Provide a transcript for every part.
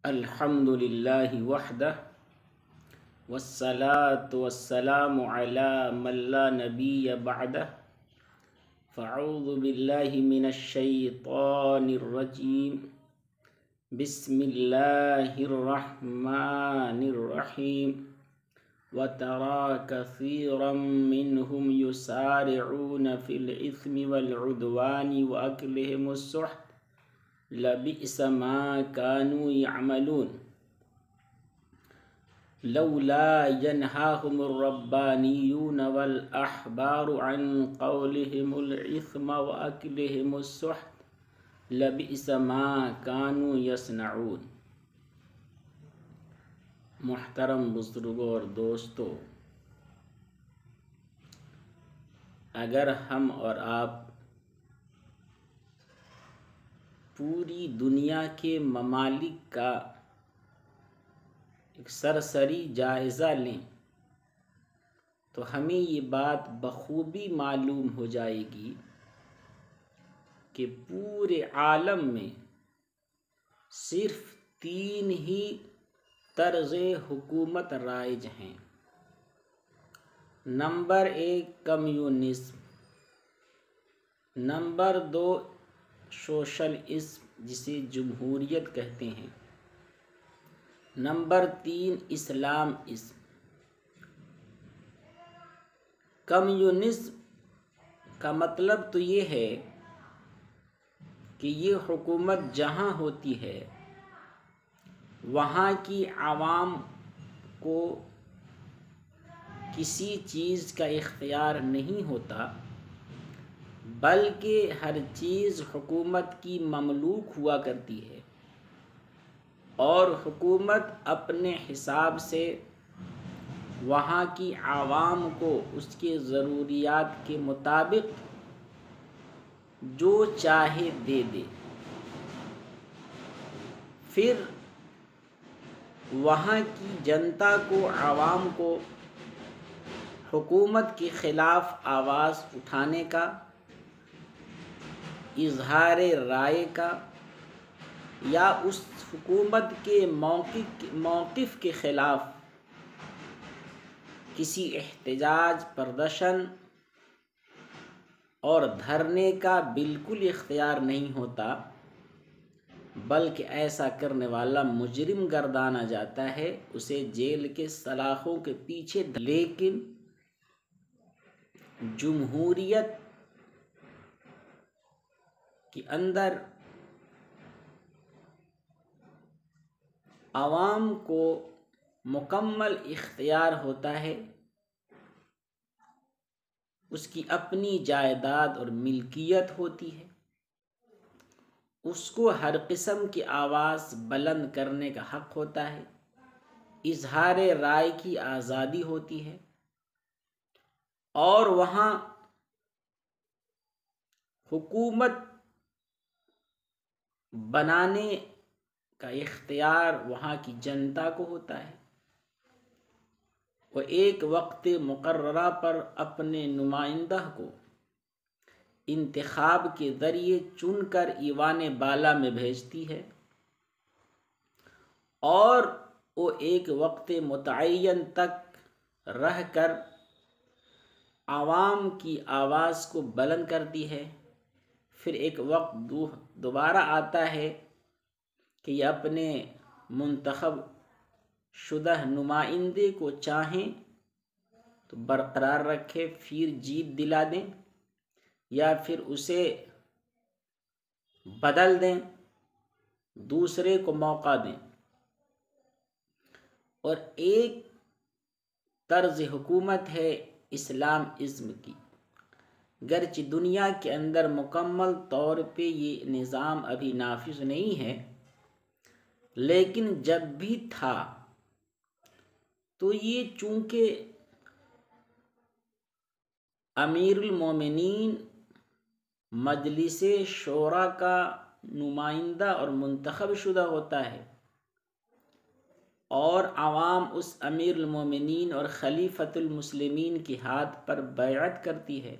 الحمد للہ وحدہ والصلاة والسلام علی من لا نبی بعدہ فاعوذ باللہ من الشیطان الرجیم بسم اللہ الرحمن الرحیم وترى كثيرا منهم يسارعون في الإثم والعدوان وأكلهم السحت لبئس ما كانوا يعملون لولا ينهاهم الربانيون والأحبار عن قولهم الإثم وأكلهم السحت لبئس ما كانوا يصنعون۔ محترم بزرگوں اور دوستو، اگر ہم اور آپ پوری دنیا کے ممالک کا ایک سرسری جائزہ لیں تو ہمیں یہ بات بخوبی معلوم ہو جائے گی کہ پورے عالم میں صرف 3 ہی طرز حکومت رائج ہیں۔ نمبر 1 کمیونزم، نمبر 2 سوشلزم جسے جمہوریت کہتے ہیں، نمبر 3 اسلامزم۔ کمیونزم کا مطلب تو یہ ہے کہ یہ حکومت جہاں ہوتی ہے وہاں کی عوام کو کسی چیز کا اختیار نہیں ہوتا، بلکہ ہر چیز حکومت کی مملوک ہوا کرتی ہے اور حکومت اپنے حساب سے وہاں کی عوام کو اس کے ضروریات کے مطابق جو چاہے دے دے۔ پھر وہاں کی جنتا کو، عوام کو حکومت کے خلاف آواز اٹھانے کا، اظہار رائے کا یا اس حکومت کے موقف کے خلاف کسی احتجاج، پردرشن اور دھرنے کا بالکل اختیار نہیں ہوتا، بلکہ ایسا کرنے والا مجرم گردانا جاتا ہے، اسے جیل کے سلاخوں کے پیچھے۔ لیکن جمہوریت کے اندر عوام کو مکمل اختیار ہوتا ہے، اس کی اپنی جائیداد اور ملکیت ہوتی ہے، اس کو ہر قسم کی آواز بلند کرنے کا حق ہوتا ہے، اظہار رائے کی آزادی ہوتی ہے، اور وہاں حکومت بنانے کا اختیار وہاں کی جنتا کو ہوتا ہے۔ وہ ایک وقت مقررہ پر اپنے نمائندہ کو انتخاب کے ذریعے چن کر ایوان بالا میں بھیجتی ہے، اور وہ ایک وقت متعین تک رہ کر عوام کی آواز کو بلند کرتی ہے۔ پھر ایک وقت دوبارہ آتا ہے کہ یہ اپنے منتخب شدہ نمائندے کو چاہیں تو برقرار رکھے، پھر جیت دلا دیں، یا پھر اسے بدل دیں، دوسرے کو موقع دیں۔ اور ایک طرز حکومت ہے اسلامزم کی، گرچہ دنیا کے اندر مکمل طور پہ یہ نظام ابھی نافذ نہیں ہے، لیکن جب بھی تھا تو یہ چونکہ امیر المومنین مجلس شورا کا نمائندہ اور منتخب شدہ ہوتا ہے، اور عوام اس امیر المومنین اور خلیفۃ المسلمین کے ہاتھ پر بیعت کرتی ہے،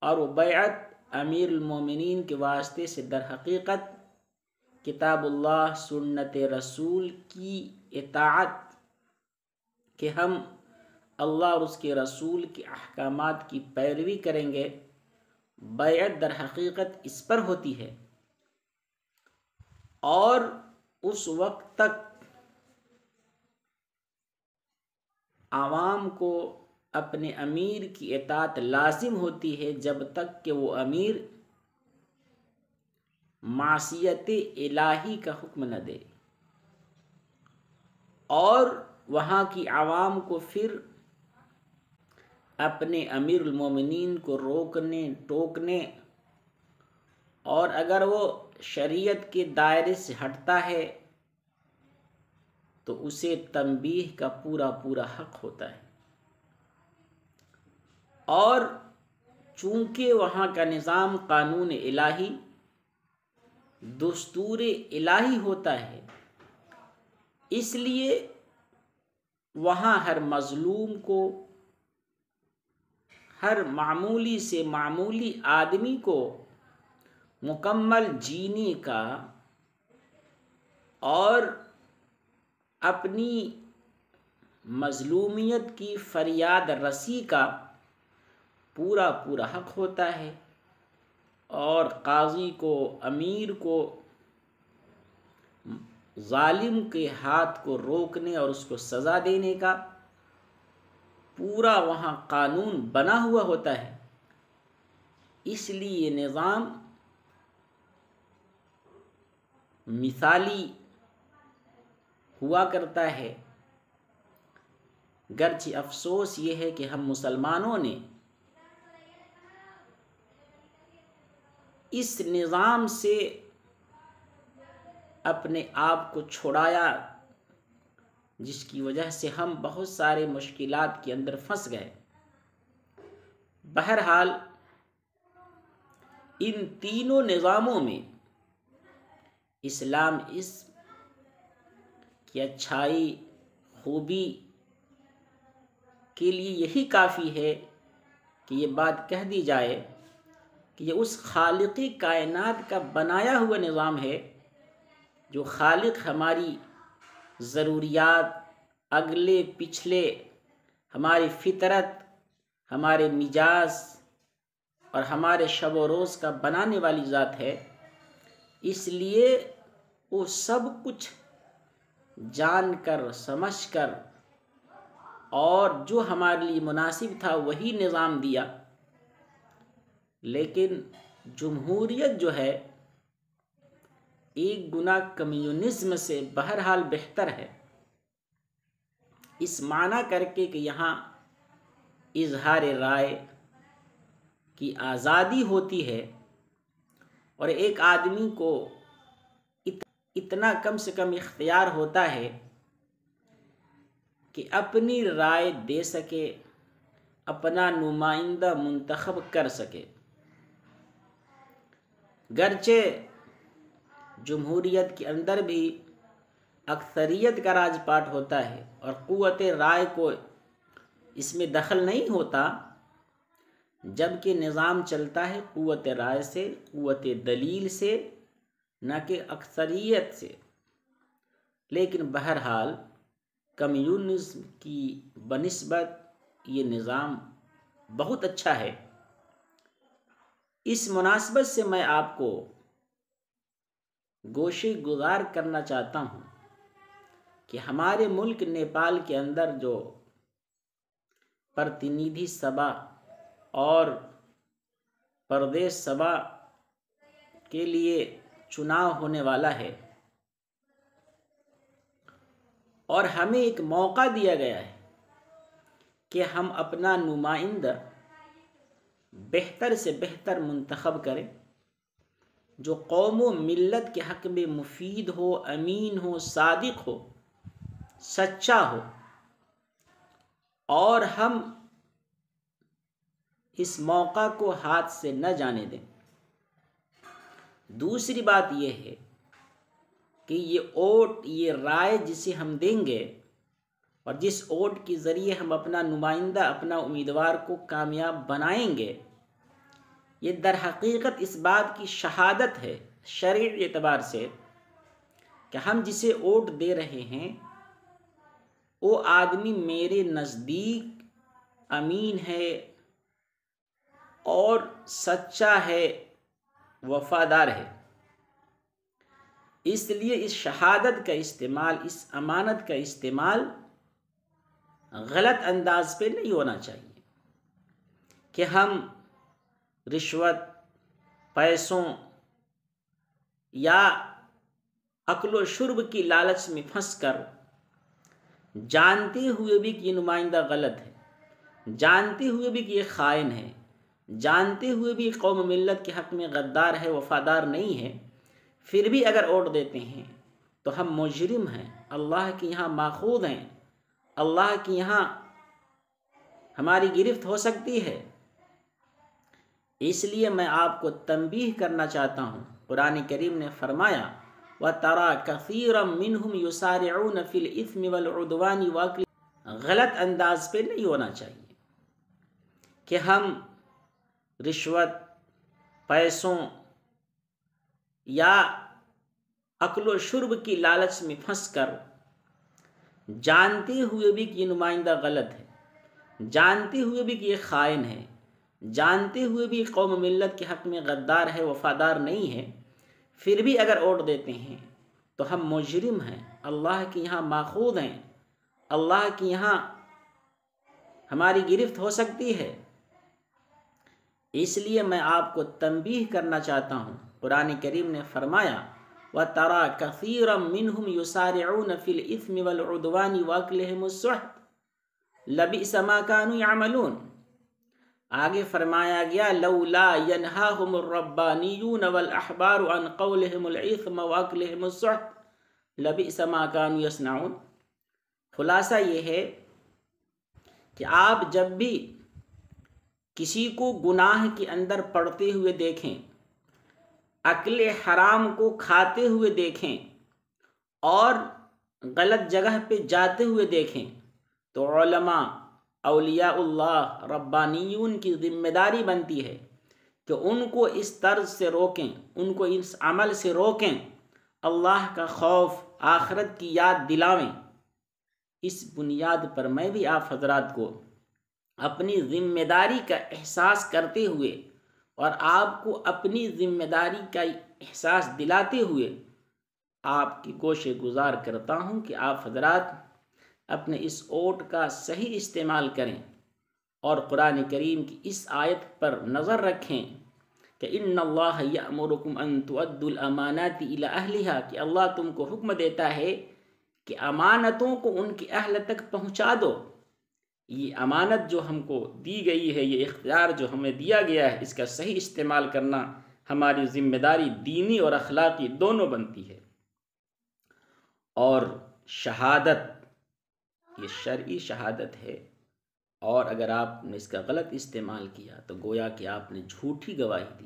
اور وہ بیعت امیر المومنین کے واسطے سے در حقیقت کتاب اللہ سنت رسول کی اطاعت، کہ ہم اللہ اور اس کے رسول کے احکامات کی پیروی کریں گے، بیعت در حقیقت اس پر ہوتی ہے، اور اس وقت تک عوام کو اپنے امیر کی اطاعت لازم ہوتی ہے جب تک کہ وہ امیر معصیت الہی کا حکم نہ دے، اور وہاں کی عوام کو پھر اپنے امیر المومنین کو روکنے ٹوکنے، اور اگر وہ شریعت کے دائرے سے ہٹتا ہے تو اسے تنبیہ کا پورا پورا حق ہوتا ہے۔ اور چونکہ وہاں کا نظام قانون الہی، دستور الہی ہوتا ہے، اس لیے وہاں ہر مظلوم کو، ہر معمولی سے معمولی آدمی کو مکمل جینے کا اور اپنی مظلومیت کی فریاد رسی کا پورا پورا حق ہوتا ہے، اور قاضی کو، امیر کو ظالم کے ہاتھ کو روکنے اور اس کو سزا دینے کا پورا وہاں قانون بنا ہوا ہوتا ہے۔ اس لیے یہ نظام مثالی ہوا کرتا ہے، گرچہ افسوس یہ ہے کہ ہم مسلمانوں نے اس نظام سے اپنے آپ کو چھڑایا، جس کی وجہ سے ہم بہت سارے مشکلات کے اندر پھنس گئے۔ بہرحال ان تینوں نظاموں میں اسلام اس کی اچھائی، خوبی کے لیے یہی کافی ہے کہ یہ بات کہہ دی جائے کہ یہ اس خالقی کائنات کا بنایا ہوا نظام ہے، جو خالق ہماری ضروریات، اگلے پچھلے، ہماری فطرت، ہمارے مزاج اور ہمارے شب و روز کا بنانے والی ذات ہے۔ اس لیے وہ سب کچھ جان کر، سمجھ کر، اور جو ہمارے لیے مناسب تھا وہی نظام دیا۔ لیکن جمہوریت جو ہے ایک گنا کمیونزم سے بہرحال بہتر ہے، اس معنی کر کے کہ یہاں اظہار رائے کی آزادی ہوتی ہے، اور ایک آدمی کو اتنا کم سے کم اختیار ہوتا ہے کہ اپنی رائے دے سکے، اپنا نمائندہ منتخب کر سکے۔ گرچہ جمہوریت کے اندر بھی اکثریت کا راج پاٹ ہوتا ہے اور قوت رائے کو اس میں دخل نہیں ہوتا، جبکہ نظام چلتا ہے قوت رائے سے، قوت دلیل سے، نہ کہ اکثریت سے۔ لیکن بہرحال کمیونزم کی بنسبت یہ نظام بہت اچھا ہے۔ اس مناسبت سے میں آپ کو گوشے گزار کرنا چاہتا ہوں کہ ہمارے ملک نیپال کے اندر جو پرتینیدھی سبھا اور پردیش سبھا کے لیے چناؤ ہونے والا ہے، اور ہمیں ایک موقع دیا گیا ہے کہ ہم اپنا نمائندہ بہتر سے بہتر منتخب کریں، جو قوم و ملت کے حق میں مفید ہو، امین ہو، صادق ہو، سچا ہو، اور ہم اس موقع کو ہاتھ سے نہ جانے دیں۔ دوسری بات یہ ہے کہ یہ ووٹ، یہ رائے جسے ہم دیں گے، اور جس ووٹ کے ذریعے ہم اپنا نمائندہ، اپنا امیدوار کو کامیاب بنائیں گے، یہ در حقیقت اس بات کی شہادت ہے شرعی اعتبار سے کہ ہم جسے ووٹ دے رہے ہیں وہ آدمی میرے نزدیک امین ہے اور سچا ہے، وفادار ہے، اس لیے اس شہادت کا استعمال، اس امانت کا استعمال غلط انداز پہ نہیں ہونا چاہیے کہ ہم رشوت، پیسوں یا اکل و شرب کی لالچ میں پھنس کر جانتے ہوئے بھی کہ یہ نمائندہ غلط ہے، جانتے ہوئے بھی کہ یہ خائن ہے، جانتے ہوئے بھی قوم ملت کے حق میں غدار ہے، وفادار نہیں ہے، پھر بھی اگر ووٹ دیتے ہیں تو ہم مجرم ہیں، اللہ کے یہاں ماخوذ ہیں، اللہ کے یہاں ہماری گرفت ہو سکتی ہے۔ اس لیے میں آپ کو تنبیہ کرنا چاہتا ہوں، قرآن کریم نے فرمایا وَتَرَى كَثِيرًا مِّنْهُمْ يُسَارِعُونَ فِي الْإِثْمِ وَالْعُدْوَانِ وَأَكْلِ، غلط انداز پہ نہیں ہونا چاہیے کہ ہم رشوت، پیسوں یا اکل و شرب کی لالچ میں پھنس کر جانتے ہوئے بھی کہ یہ نمائندہ غلط ہے، جانتے ہوئے بھی کہ یہ خائن ہے، جانتے ہوئے بھی قوم ملت کے حق میں غدار ہے، وفادار نہیں ہے، پھر بھی اگر ووٹ دیتے ہیں تو ہم مجرم ہیں، اللہ کے یہاں ماخوذ ہیں، اللہ کے یہاں ہماری گرفت ہو سکتی ہے۔ اس لیے میں آپ کو تنبیہ کرنا چاہتا ہوں، قرآن کریم نے فرمایا وَتَرَى كَثِيرًا مِّنْهُمْ يُسَارِعُونَ فِي الْإِثْمِ وَالْعُدْوَانِ وَأَكْلِهِمُ السُّحْتَ لَبِئْسَ مَا كَانُوا يَعْمَلُونَ۔ آگے فرمایا گیا لَوْلَا يَنْهَاهُمُ الرَّبَّانِيُّونَ وَالْأَحْبَارُ عَنْ قَوْلِهِمُ الْإِثْمَ وَأَكْلِهِمُ السُّحْتَ لَبِئْسَ مَا كَانُوا يَصْنَعُونَ۔ خلاصہ یہ ہے کہ آپ جب بھی کسی کو گناہ کے اندر پڑتے ہوئے دیکھیں، اکل حرام کو کھاتے ہوئے دیکھیں اور غلط جگہ پہ جاتے ہوئے دیکھیں تو علماء، اولیاء اللہ، ربانیون کی ذمہ داری بنتی ہے کہ ان کو اس طرز سے روکیں، ان کو اس عمل سے روکیں، اللہ کا خوف، آخرت کی یاد دلاویں۔ اس بنیاد پر میں بھی آپ حضرات کو اپنی ذمہ داری کا احساس کرتے ہوئے اور آپ کو اپنی ذمہ داری کا احساس دلاتے ہوئے آپ کی گوش گزار کرتا ہوں کہ آپ حضرات اپنے اس ووٹ کا صحیح استعمال کریں اور قرآن کریم کی اس آیت پر نظر رکھیں کہ ان اللہ یأمرکم ان تؤدوا الامانات الی اہلہا، کہ اللہ تم کو حکم دیتا ہے کہ امانتوں کو ان کے اہل تک پہنچا دو۔ یہ امانت جو ہم کو دی گئی ہے، یہ اختیار جو ہمیں دیا گیا ہے، اس کا صحیح استعمال کرنا ہماری ذمہ داری دینی اور اخلاقی دونوں بنتی ہے۔ اور شہادت یہ شرعی شہادت ہے، اور اگر آپ نے اس کا غلط استعمال کیا تو گویا کہ آپ نے جھوٹی گواہی دی،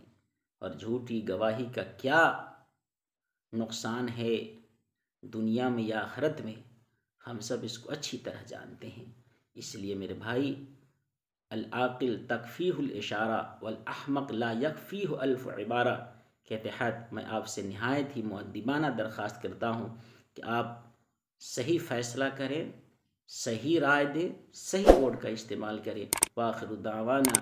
اور جھوٹی گواہی کا کیا نقصان ہے دنیا میں یا آخرت میں، ہم سب اس کو اچھی طرح جانتے ہیں۔ اس لیے میرے بھائی، العاقل تکفیہ الاشارہ والاحمق لا یکفیہ الف عبارہ کے تحت میں آپ سے نہایت ہی مؤدبانہ درخواست کرتا ہوں کہ آپ صحیح فیصلہ کریں، صحیح رائے دیں، صحیح ووٹ کا استعمال کریں۔ وآخر دعوانا